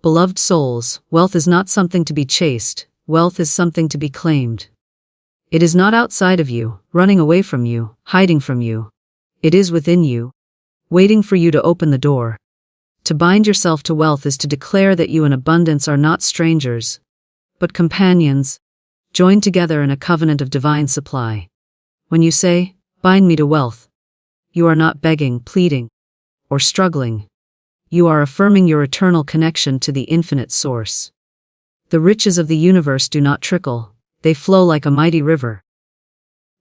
Beloved souls, wealth is not something to be chased, wealth is something to be claimed. It is not outside of you, running away from you, hiding from you. It is within you, waiting for you to open the door. To bind yourself to wealth is to declare that you and abundance are not strangers, but companions, joined together in a covenant of divine supply. When you say, "Bind me to wealth," you are not begging, pleading, or struggling. You are affirming your eternal connection to the infinite source. The riches of the universe do not trickle, they flow like a mighty river.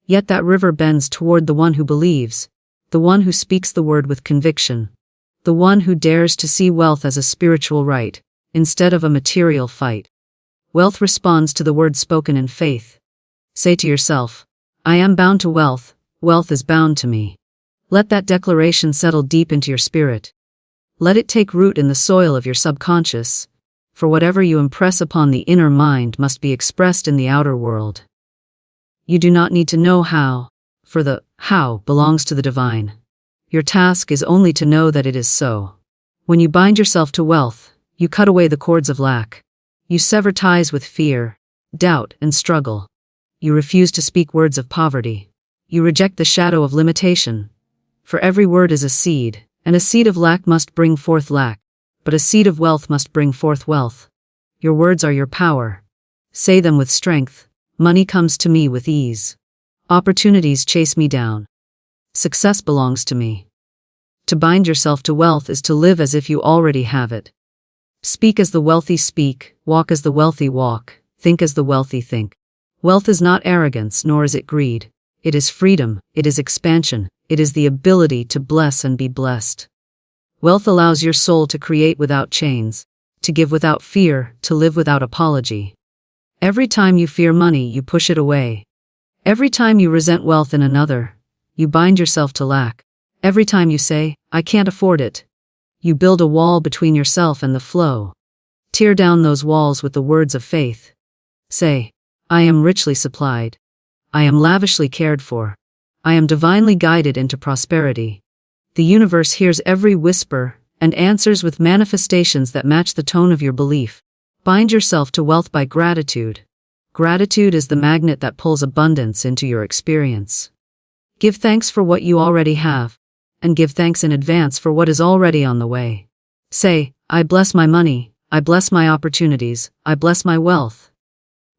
Yet that river bends toward the one who believes, the one who speaks the word with conviction, the one who dares to see wealth as a spiritual right, instead of a material fight. Wealth responds to the word spoken in faith. Say to yourself, "I am bound to wealth, wealth is bound to me." Let that declaration settle deep into your spirit. Let it take root in the soil of your subconscious, for whatever you impress upon the inner mind must be expressed in the outer world. You do not need to know how, for the how belongs to the divine. Your task is only to know that it is so. When you bind yourself to wealth, you cut away the cords of lack. You sever ties with fear, doubt, and struggle. You refuse to speak words of poverty. You reject the shadow of limitation. For every word is a seed, and a seed of lack must bring forth lack, but a seed of wealth must bring forth wealth. Your words are your power. Say them with strength. Money comes to me with ease. Opportunities chase me down. Success belongs to me. To bind yourself to wealth is to live as if you already have it. Speak as the wealthy speak, walk as the wealthy walk, think as the wealthy think. Wealth is not arrogance, nor is it greed. It is freedom, it is expansion, it is the ability to bless and be blessed. Wealth allows your soul to create without chains, to give without fear, to live without apology. Every time you fear money, you push it away. Every time you resent wealth in another, you bind yourself to lack. Every time you say, "I can't afford it," you build a wall between yourself and the flow. Tear down those walls with the words of faith. Say, "I am richly supplied. I am lavishly cared for. I am divinely guided into prosperity." The universe hears every whisper and answers with manifestations that match the tone of your belief. Bind yourself to wealth by gratitude. Gratitude is the magnet that pulls abundance into your experience. Give thanks for what you already have, and give thanks in advance for what is already on the way. Say, "I bless my money, I bless my opportunities, I bless my wealth."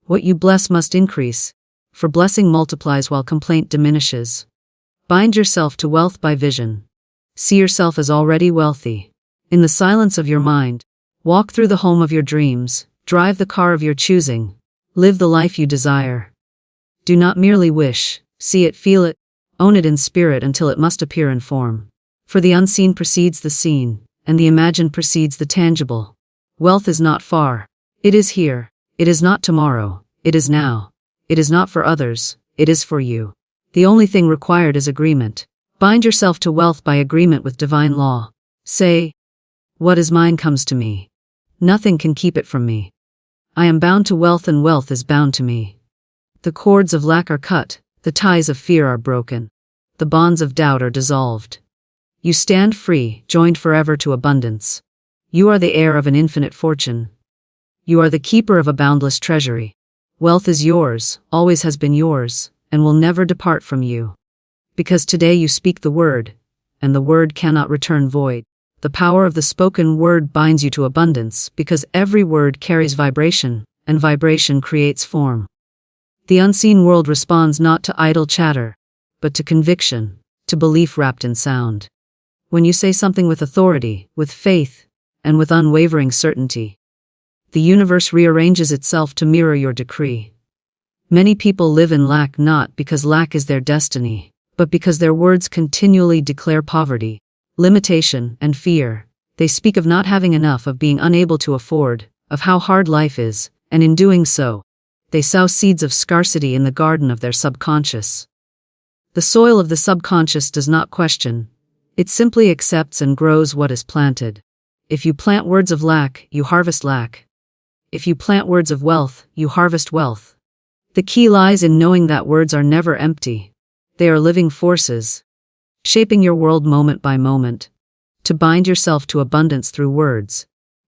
What you bless must increase, for blessing multiplies while complaint diminishes. Bind yourself to wealth by vision. See yourself as already wealthy. In the silence of your mind, walk through the home of your dreams, drive the car of your choosing, live the life you desire. Do not merely wish, see it, feel it, own it in spirit until it must appear in form. For the unseen precedes the seen, and the imagined precedes the tangible. Wealth is not far. It is here. It is not tomorrow. It is now. It is not for others. It is for you. The only thing required is agreement. Bind yourself to wealth by agreement with divine law. Say, "What is mine comes to me. Nothing can keep it from me. I am bound to wealth and wealth is bound to me." The cords of lack are cut, the ties of fear are broken, the bonds of doubt are dissolved. You stand free, joined forever to abundance. You are the heir of an infinite fortune. You are the keeper of a boundless treasury. Wealth is yours, always has been yours, and will never depart from you. Because today you speak the word, and the word cannot return void. The power of the spoken word binds you to abundance because every word carries vibration, and vibration creates form. The unseen world responds not to idle chatter, but to conviction, to belief wrapped in sound. When you say something with authority, with faith, and with unwavering certainty, the universe rearranges itself to mirror your decree. Many people live in lack not because lack is their destiny, but because their words continually declare poverty, limitation, and fear. They speak of not having enough, of being unable to afford, of how hard life is, and in doing so, they sow seeds of scarcity in the garden of their subconscious. The soil of the subconscious does not question. It simply accepts and grows what is planted. If you plant words of lack, you harvest lack. If you plant words of wealth, you harvest wealth. The key lies in knowing that words are never empty. They are living forces, shaping your world moment by moment. To bind yourself to abundance through words,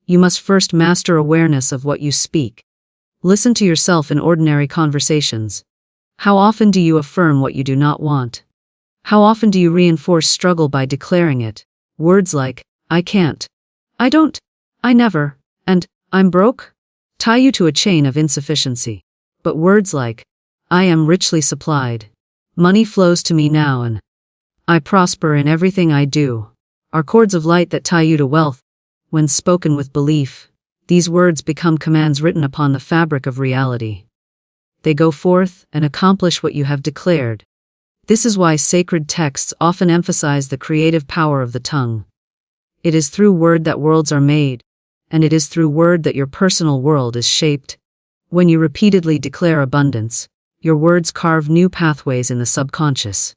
You must first master awareness of what you speak. Listen to yourself in ordinary conversations. How often do you affirm what you do not want? How often do you reinforce struggle by declaring it? Words like, I can't, I don't, I never, and I'm broke tie you to a chain of insufficiency. But words like, I am richly supplied, money flows to me now, and I prosper in everything I do, are cords of light that tie you to wealth. When spoken with belief, these words become commands written upon the fabric of reality. They go forth and accomplish what you have declared. This is why sacred texts often emphasize the creative power of the tongue. It is through word that worlds are made, and it is through word that your personal world is shaped. When you repeatedly declare abundance, your words carve new pathways in the subconscious.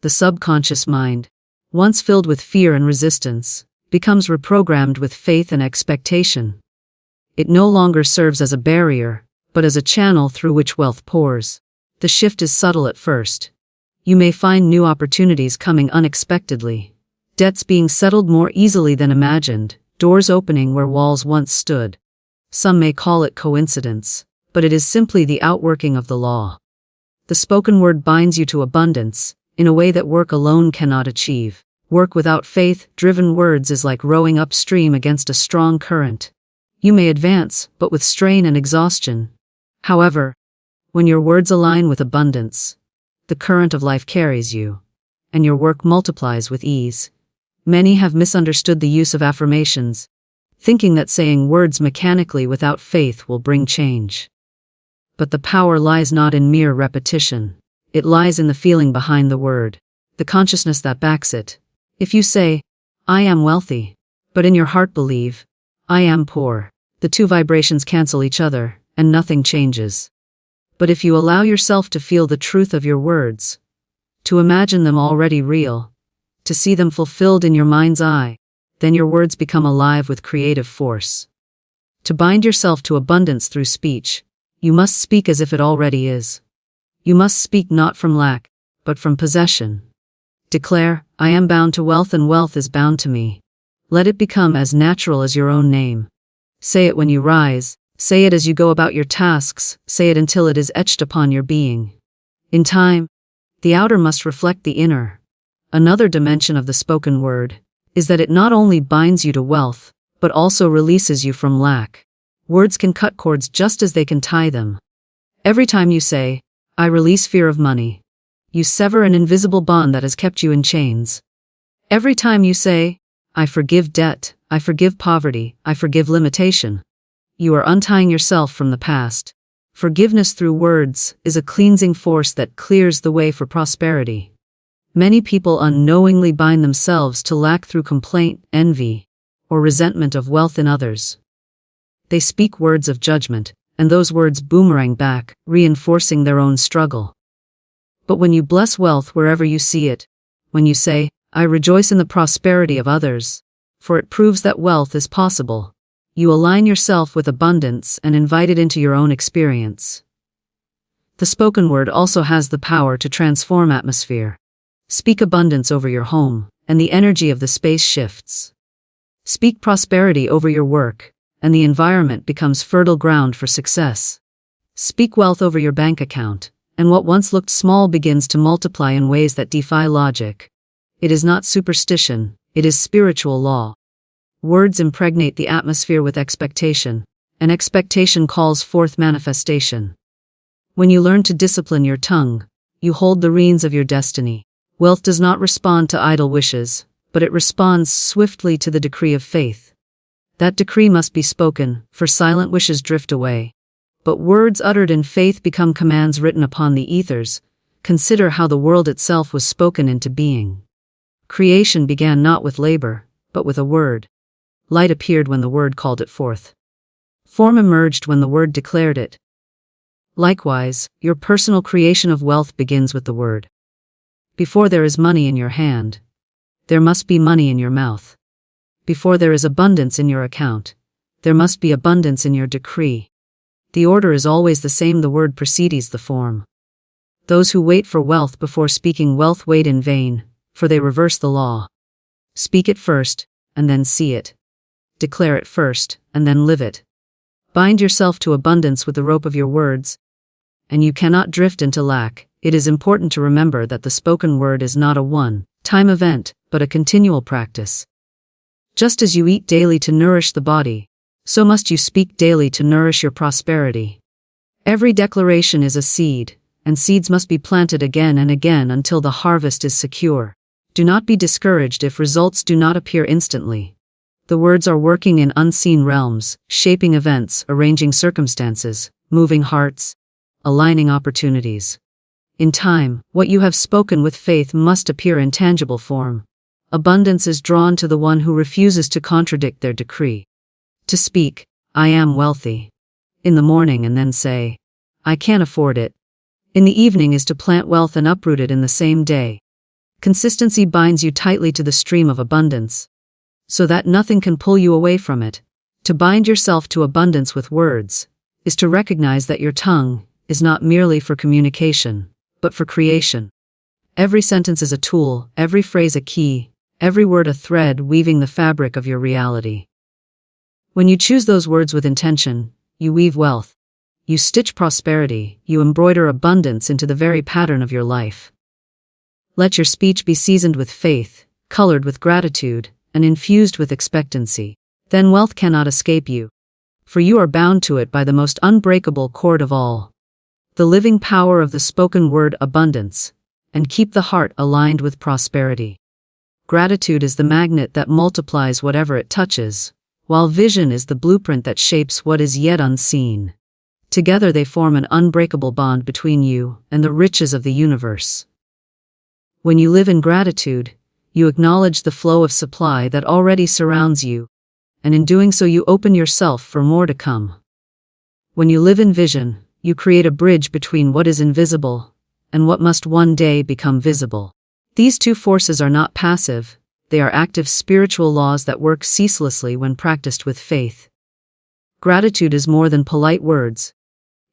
The subconscious mind, once filled with fear and resistance, becomes reprogrammed with faith and expectation. It no longer serves as a barrier, but as a channel through which wealth pours. The shift is subtle at first. You may find new opportunities coming unexpectedly, debts being settled more easily than imagined, doors opening where walls once stood. Some may call it coincidence, but it is simply the outworking of the law. The spoken word binds you to abundance, in a way that work alone cannot achieve. Work without faith-driven words is like rowing upstream against a strong current. You may advance, but with strain and exhaustion. However, when your words align with abundance, the current of life carries you, and your work multiplies with ease. Many have misunderstood the use of affirmations, thinking that saying words mechanically without faith will bring change. But the power lies not in mere repetition. It lies in the feeling behind the word, the consciousness that backs it. If you say, I am wealthy, but in your heart believe, I am poor, the two vibrations cancel each other, and nothing changes. But if you allow yourself to feel the truth of your words, to imagine them already real, to see them fulfilled in your mind's eye, then your words become alive with creative force. To bind yourself to abundance through speech, you must speak as if it already is. You must speak not from lack, but from possession. Declare, I am bound to wealth and wealth is bound to me. Let it become as natural as your own name. Say it when you rise, say it as you go about your tasks, say it until it is etched upon your being. In time, the outer must reflect the inner. Another dimension of the spoken word is that it not only binds you to wealth, but also releases you from lack. Words can cut cords just as they can tie them. Every time you say, I release fear of money, you sever an invisible bond that has kept you in chains. Every time you say, I forgive debt, I forgive poverty, I forgive limitation, you are untying yourself from the past. Forgiveness through words is a cleansing force that clears the way for prosperity. Many people unknowingly bind themselves to lack through complaint, envy, or resentment of wealth in others. They speak words of judgment, and those words boomerang back, reinforcing their own struggle. But when you bless wealth wherever you see it, when you say, I rejoice in the prosperity of others, for it proves that wealth is possible, you align yourself with abundance and invite it into your own experience. The spoken word also has the power to transform atmosphere. Speak abundance over your home, and the energy of the space shifts. Speak prosperity over your work, and the environment becomes fertile ground for success. Speak wealth over your bank account, and what once looked small begins to multiply in ways that defy logic. It is not superstition, it is spiritual law. Words impregnate the atmosphere with expectation, and expectation calls forth manifestation. When you learn to discipline your tongue, you hold the reins of your destiny. Wealth does not respond to idle wishes, but it responds swiftly to the decree of faith. That decree must be spoken, for silent wishes drift away. But words uttered in faith become commands written upon the ethers. Consider how the world itself was spoken into being. Creation began not with labor, but with a word. Light appeared when the word called it forth. Form emerged when the word declared it. Likewise, your personal creation of wealth begins with the word. Before there is money in your hand, there must be money in your mouth. Before there is abundance in your account, there must be abundance in your decree. The order is always the same, the word precedes the form. Those who wait for wealth before speaking wealth wait in vain, for they reverse the law. Speak it first, and then see it. declare it first, and then live it. Bind yourself to abundance with the rope of your words, and you cannot drift into lack. It is important to remember that the spoken word is not a one-time event, but a continual practice. Just as you eat daily to nourish the body, so must you speak daily to nourish your prosperity. Every declaration is a seed, and seeds must be planted again and again until the harvest is secure. Do not be discouraged if results do not appear instantly. The words are working in unseen realms, shaping events, arranging circumstances, moving hearts, aligning opportunities. In time, what you have spoken with faith must appear in tangible form. Abundance is drawn to the one who refuses to contradict their decree. To speak, "I am wealthy," in the morning and then say, "I can't afford it," in the evening is to plant wealth and uproot it in the same day. Consistency binds you tightly to the stream of abundance, so that nothing can pull you away from it. To bind yourself to abundance with words is to recognize that your tongue is not merely for communication, but for creation. Every sentence is a tool, every phrase a key, every word a thread weaving the fabric of your reality. When you choose those words with intention, you weave wealth. You stitch prosperity, you embroider abundance into the very pattern of your life. Let your speech be seasoned with faith, colored with gratitude, and infused with expectancy. Then wealth cannot escape you, for you are bound to it by the most unbreakable cord of all, the living power of the spoken word abundance, and keep the heart aligned with prosperity. Gratitude is the magnet that multiplies whatever it touches, while vision is the blueprint that shapes what is yet unseen. Together they form an unbreakable bond between you and the riches of the universe. When you live in gratitude, you acknowledge the flow of supply that already surrounds you, and in doing so you open yourself for more to come. When you live in vision, you create a bridge between what is invisible and what must one day become visible. These two forces are not passive, they are active spiritual laws that work ceaselessly when practiced with faith. Gratitude is more than polite words.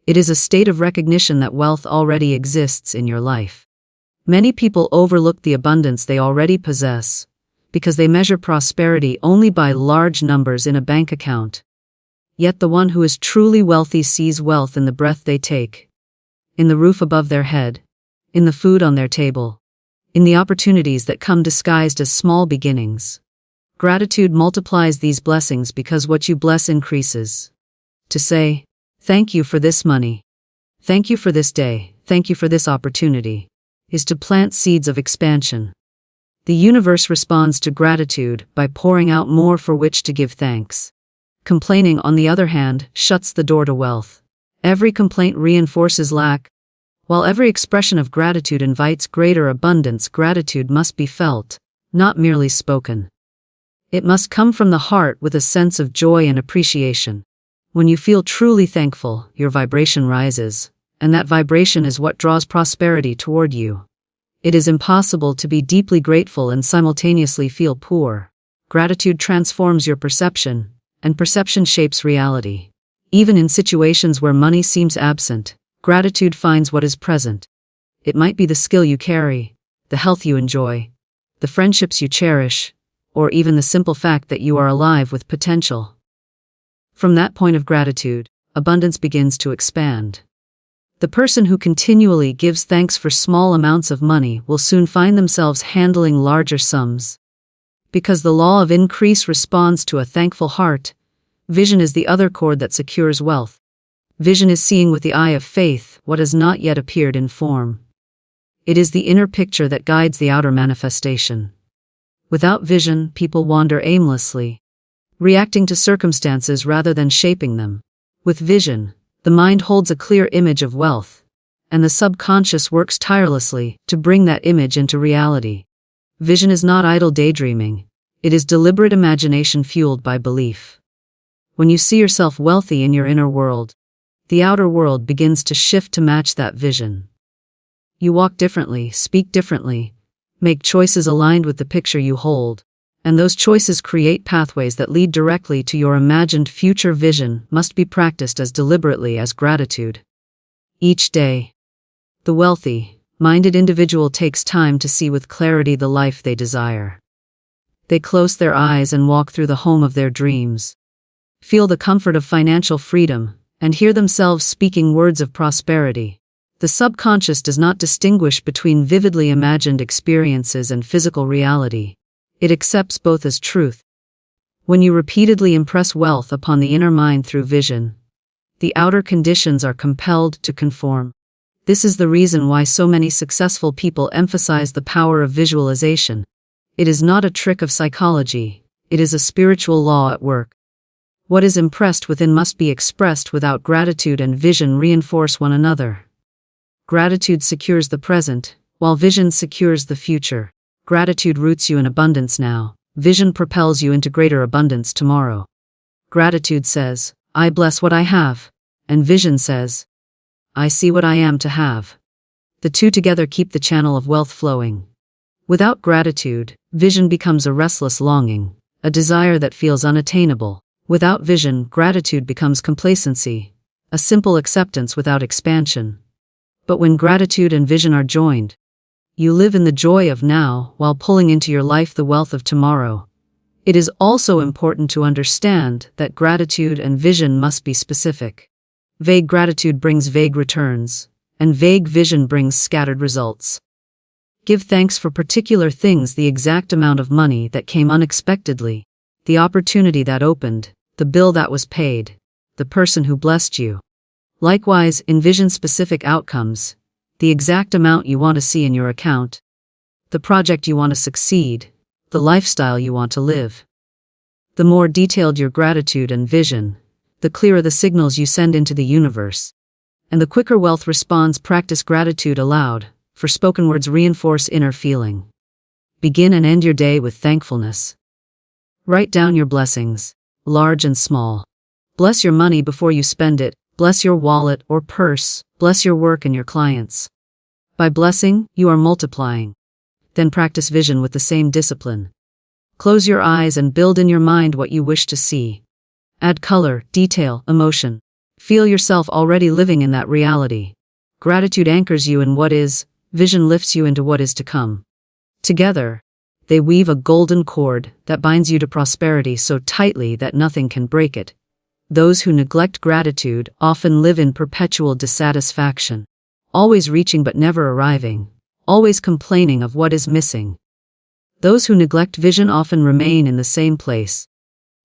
It is a state of recognition that wealth already exists in your life. Many people overlook the abundance they already possess, because they measure prosperity only by large numbers in a bank account. Yet the one who is truly wealthy sees wealth in the breath they take, in the roof above their head, in the food on their table, in the opportunities that come disguised as small beginnings. Gratitude multiplies these blessings because what you bless increases. To say, "Thank you for this money. Thank you for this day. Thank you for this opportunity," is to plant seeds of expansion. The universe responds to gratitude by pouring out more for which to give thanks. Complaining, on the other hand, shuts the door to wealth. Every complaint reinforces lack, while every expression of gratitude invites greater abundance. Gratitude must be felt, not merely spoken. It must come from the heart with a sense of joy and appreciation. When you feel truly thankful, your vibration rises, and that vibration is what draws prosperity toward you. It is impossible to be deeply grateful and simultaneously feel poor. Gratitude transforms your perception, and perception shapes reality. Even in situations where money seems absent, gratitude finds what is present. It might be the skill you carry, the health you enjoy, the friendships you cherish, or even the simple fact that you are alive with potential. From that point of gratitude, abundance begins to expand. The person who continually gives thanks for small amounts of money will soon find themselves handling larger sums. Because the law of increase responds to a thankful heart, vision is the other cord that secures wealth. Vision is seeing with the eye of faith what has not yet appeared in form. It is the inner picture that guides the outer manifestation. Without vision, people wander aimlessly, reacting to circumstances rather than shaping them. With vision, the mind holds a clear image of wealth, and the subconscious works tirelessly to bring that image into reality. Vision is not idle daydreaming, it is deliberate imagination fueled by belief. When you see yourself wealthy in your inner world, the outer world begins to shift to match that vision. You walk differently, speak differently, make choices aligned with the picture you hold, and those choices create pathways that lead directly to your imagined future. Vision must be practiced as deliberately as gratitude. Each day, the wealthy, minded individual takes time to see with clarity the life they desire. They close their eyes and walk through the home of their dreams. Feel the comfort of financial freedom, and hear themselves speaking words of prosperity. The subconscious does not distinguish between vividly imagined experiences and physical reality. It accepts both as truth. When you repeatedly impress wealth upon the inner mind through vision, the outer conditions are compelled to conform. This is the reason why so many successful people emphasize the power of visualization. It is not a trick of psychology, it is a spiritual law at work. What is impressed within must be expressed without gratitude, and vision reinforce one another. Gratitude secures the present, while vision secures the future. Gratitude roots you in abundance now. Vision propels you into greater abundance tomorrow. Gratitude says, I bless what I have, and vision says, I see what I am to have. The two together keep the channel of wealth flowing. Without gratitude, vision becomes a restless longing, a desire that feels unattainable. Without vision, gratitude becomes complacency, a simple acceptance without expansion. But when gratitude and vision are joined, you live in the joy of now while pulling into your life the wealth of tomorrow. It is also important to understand that gratitude and vision must be specific. Vague gratitude brings vague returns, and vague vision brings scattered results. Give thanks for particular things: the exact amount of money that came unexpectedly, the opportunity that opened, the bill that was paid, the person who blessed you. Likewise, envision specific outcomes, the exact amount you want to see in your account, the project you want to succeed, the lifestyle you want to live. The more detailed your gratitude and vision, the clearer the signals you send into the universe, and the quicker wealth responds. Practice gratitude aloud, for spoken words reinforce inner feeling. Begin and end your day with thankfulness. Write down your blessings, large and small. Bless your money before you spend it. Bless your wallet or purse. Bless your work and your clients. By blessing, you are multiplying. Then practice vision with the same discipline. Close your eyes and build in your mind what you wish to see. Add color, detail, emotion. Feel yourself already living in that reality. Gratitude anchors you in what is, vision lifts you into what is to come. Together, they weave a golden cord that binds you to prosperity so tightly that nothing can break it. Those who neglect gratitude often live in perpetual dissatisfaction, always reaching but never arriving, always complaining of what is missing. Those who neglect vision often remain in the same place,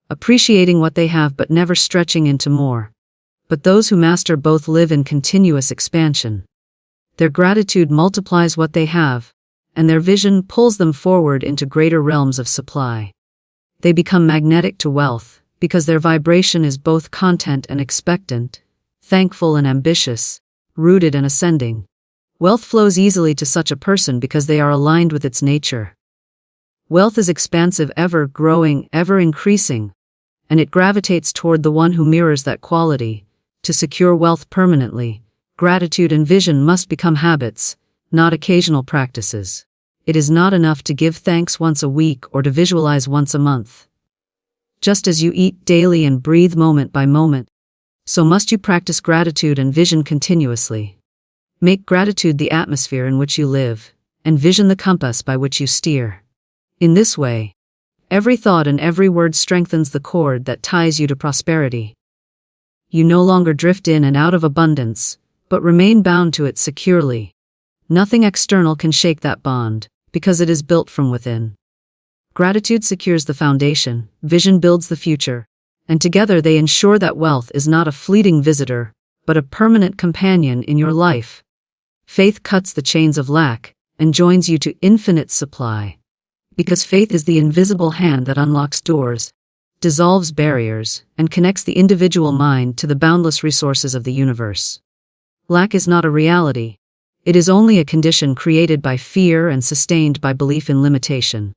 appreciating what they have but never stretching into more. But those who master both live in continuous expansion. Their gratitude multiplies what they have, and their vision pulls them forward into greater realms of supply. They become magnetic to wealth, because their vibration is both content and expectant, thankful and ambitious, rooted and ascending. Wealth flows easily to such a person because they are aligned with its nature. Wealth is expansive, ever growing, ever increasing, and it gravitates toward the one who mirrors that quality. To secure wealth permanently, gratitude and vision must become habits, not occasional practices. It is not enough to give thanks once a week or to visualize once a month. Just as you eat daily and breathe moment by moment, so must you practice gratitude and vision continuously. Make gratitude the atmosphere in which you live, and vision the compass by which you steer. In this way, every thought and every word strengthens the cord that ties you to prosperity. You no longer drift in and out of abundance, but remain bound to it securely. Nothing external can shake that bond, because it is built from within. Gratitude secures the foundation, vision builds the future, and together they ensure that wealth is not a fleeting visitor, but a permanent companion in your life. Faith cuts the chains of lack, and joins you to infinite supply. Because faith is the invisible hand that unlocks doors, dissolves barriers, and connects the individual mind to the boundless resources of the universe. Lack is not a reality. It is only a condition created by fear and sustained by belief in limitation.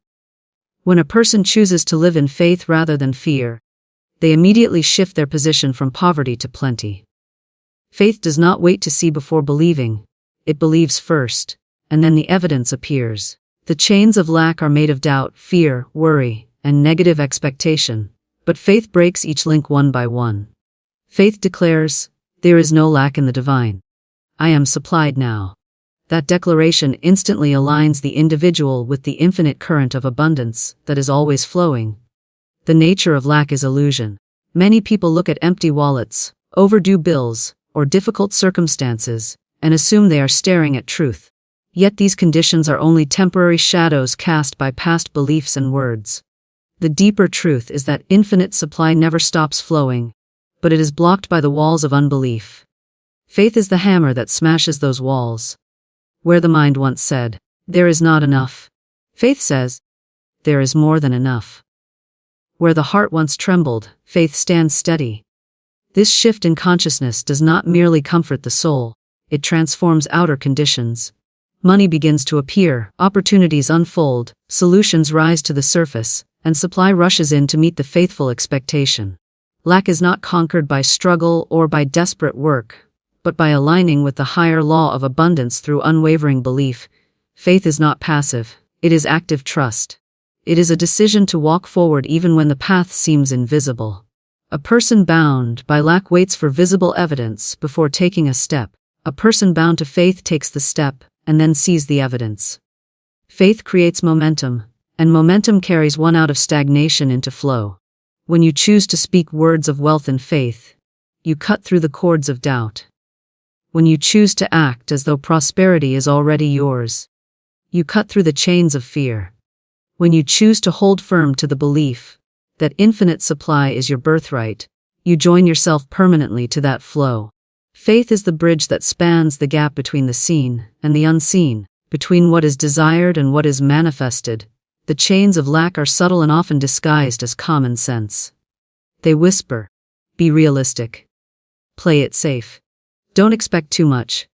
When a person chooses to live in faith rather than fear, they immediately shift their position from poverty to plenty. Faith does not wait to see before believing. It believes first, and then the evidence appears. The chains of lack are made of doubt, fear, worry, and negative expectation, but faith breaks each link one by one. Faith declares, "There is no lack in the divine. I am supplied now." That declaration instantly aligns the individual with the infinite current of abundance that is always flowing. The nature of lack is illusion. Many people look at empty wallets, overdue bills, or difficult circumstances, and assume they are staring at truth. Yet these conditions are only temporary shadows cast by past beliefs and words. The deeper truth is that infinite supply never stops flowing, but it is blocked by the walls of unbelief. Faith is the hammer that smashes those walls. Where the mind once said, "There is not enough," faith says, "There is more than enough." Where the heart once trembled, faith stands steady. This shift in consciousness does not merely comfort the soul, it transforms outer conditions. Money begins to appear, opportunities unfold, solutions rise to the surface, and supply rushes in to meet the faithful expectation. Lack is not conquered by struggle or by desperate work, but by aligning with the higher law of abundance through unwavering belief. Faith is not passive, it is active trust. It is a decision to walk forward even when the path seems invisible. A person bound by lack waits for visible evidence before taking a step. A person bound to faith takes the step and then sees the evidence. Faith creates momentum, and momentum carries one out of stagnation into flow. When you choose to speak words of wealth and faith, you cut through the cords of doubt. When you choose to act as though prosperity is already yours, you cut through the chains of fear. When you choose to hold firm to the belief that infinite supply is your birthright, you join yourself permanently to that flow. Faith is the bridge that spans the gap between the seen and the unseen, between what is desired and what is manifested. The chains of lack are subtle and often disguised as common sense. They whisper, "Be realistic. Play it safe. Don't expect too much."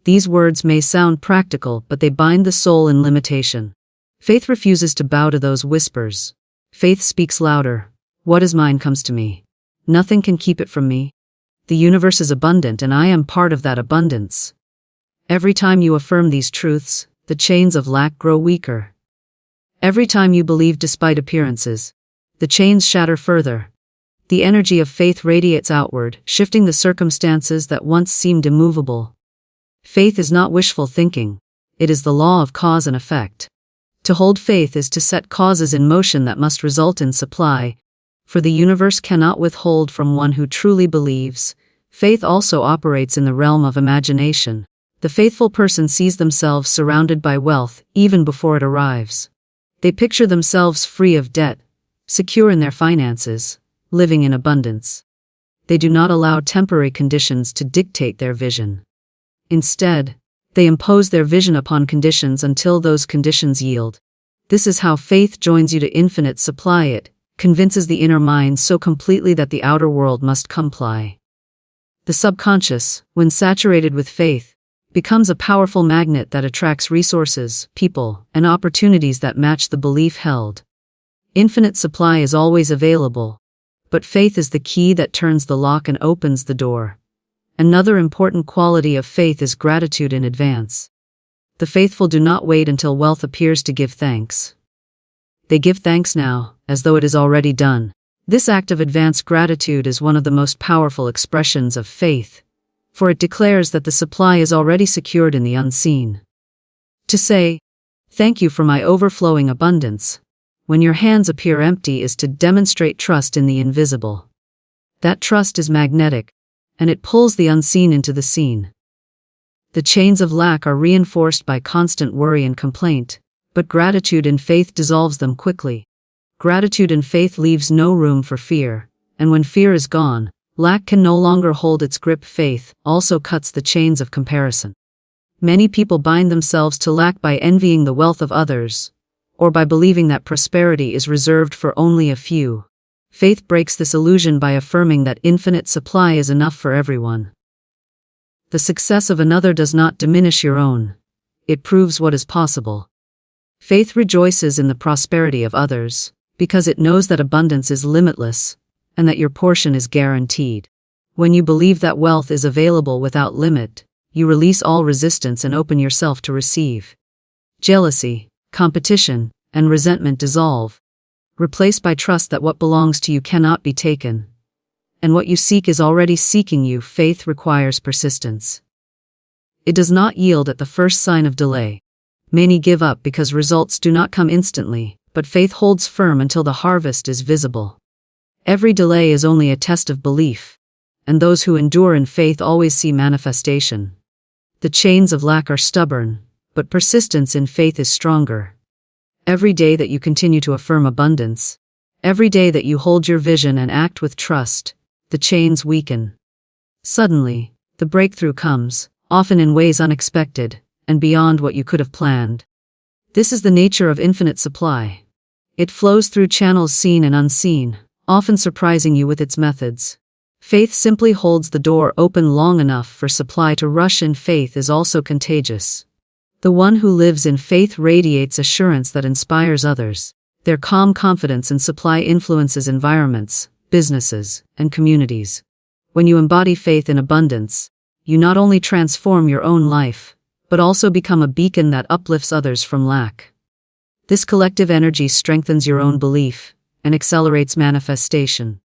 These words may sound practical, but they bind the soul in limitation. Faith refuses to bow to those whispers. Faith speaks louder. "What is mine comes to me. Nothing can keep it from me. The universe is abundant and I am part of that abundance." Every time you affirm these truths, the chains of lack grow weaker. Every time you believe despite appearances, the chains shatter further. The energy of faith radiates outward, shifting the circumstances that once seemed immovable. Faith is not wishful thinking. It is the law of cause and effect. To hold faith is to set causes in motion that must result in supply, for the universe cannot withhold from one who truly believes. Faith also operates in the realm of imagination. The faithful person sees themselves surrounded by wealth even before it arrives. They picture themselves free of debt, secure in their finances, living in abundance. They do not allow temporary conditions to dictate their vision. Instead, they impose their vision upon conditions until those conditions yield. This is how faith joins you to infinite supply. It convinces the inner mind so completely that the outer world must comply. The subconscious, when saturated with faith, becomes a powerful magnet that attracts resources, people, and opportunities that match the belief held. Infinite supply is always available, but faith is the key that turns the lock and opens the door. Another important quality of faith is gratitude in advance. The faithful do not wait until wealth appears to give thanks. They give thanks now, as though it is already done. This act of advanced gratitude is one of the most powerful expressions of faith, for it declares that the supply is already secured in the unseen. To say, "Thank you for my overflowing abundance," when your hands appear empty is to demonstrate trust in the invisible. That trust is magnetic, and it pulls the unseen into the seen. The chains of lack are reinforced by constant worry and complaint, but gratitude and faith dissolves them quickly. Gratitude and faith leaves no room for fear, and when fear is gone, lack can no longer hold its grip. Faith also cuts the chains of comparison. Many people bind themselves to lack by envying the wealth of others, or by believing that prosperity is reserved for only a few. Faith breaks this illusion by affirming that infinite supply is enough for everyone. The success of another does not diminish your own. It proves what is possible. Faith rejoices in the prosperity of others, because it knows that abundance is limitless, and that your portion is guaranteed. When you believe that wealth is available without limit, you release all resistance and open yourself to receive. Jealousy, competition, and resentment dissolve, replaced by trust that what belongs to you cannot be taken, and what you seek is already seeking you. Faith requires persistence. It does not yield at the first sign of delay. Many give up because results do not come instantly, but faith holds firm until the harvest is visible. Every delay is only a test of belief, and those who endure in faith always see manifestation. The chains of lack are stubborn, but persistence in faith is stronger. Every day that you continue to affirm abundance, every day that you hold your vision and act with trust, the chains weaken. Suddenly, the breakthrough comes, often in ways unexpected, and beyond what you could have planned. This is the nature of infinite supply. It flows through channels seen and unseen, often surprising you with its methods. Faith simply holds the door open long enough for supply to rush in. Faith is also contagious. The one who lives in faith radiates assurance that inspires others. Their calm confidence in supply influences environments, businesses, and communities. When you embody faith in abundance, you not only transform your own life, but also become a beacon that uplifts others from lack. This collective energy strengthens your own belief and accelerates manifestation.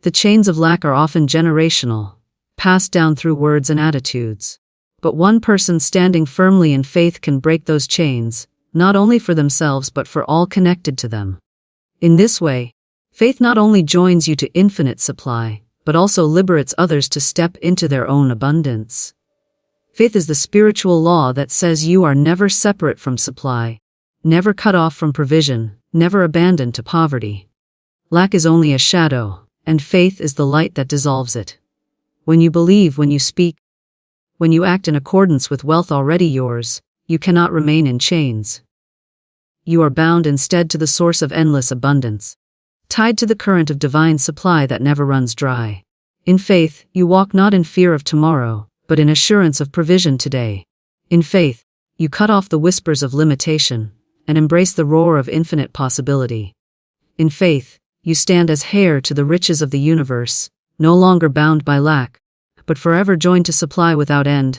The chains of lack are often generational, passed down through words and attitudes. But one person standing firmly in faith can break those chains, not only for themselves but for all connected to them. In this way, faith not only joins you to infinite supply, but also liberates others to step into their own abundance. Faith is the spiritual law that says you are never separate from supply, never cut off from provision, never abandoned to poverty. Lack is only a shadow, and faith is the light that dissolves it. When you believe, when you speak, when you act in accordance with wealth already yours, you cannot remain in chains. You are bound instead to the source of endless abundance, tied to the current of divine supply that never runs dry. In faith, you walk not in fear of tomorrow, but in assurance of provision today. In faith, you cut off the whispers of limitation and embrace the roar of infinite possibility. In faith, you stand as heir to the riches of the universe, no longer bound by lack, but forever joined to supply without end.